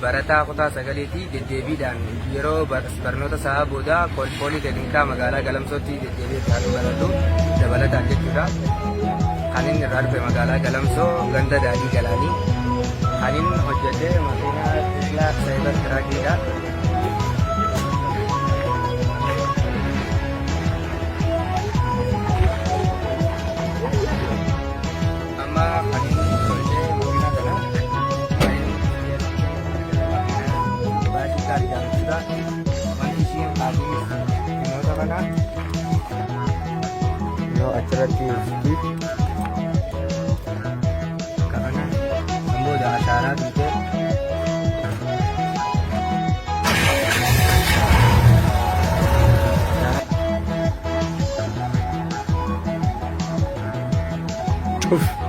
barataa kutaa sagaleetii deddeebiidhaan yeroo barnoota isaa booda kolfoolii galiinkaa magaalaa Galamsootti deddeebi'ee kan baratu dabalataan jechuudha. Kan inni irraa dhufe magaalaa Galamsoo ganda daadhii galaanii kan inni hojjete makiinaa Teslaa Saayibar Tiraakiidha. Amma kan inni hojjete makiinaa kana baay'ee gaariidha jechuudha. Wanti isheen qaaliin dhimmoota kana yoo achirratti ibsiti kana samboota ashaaraa biitee Uf.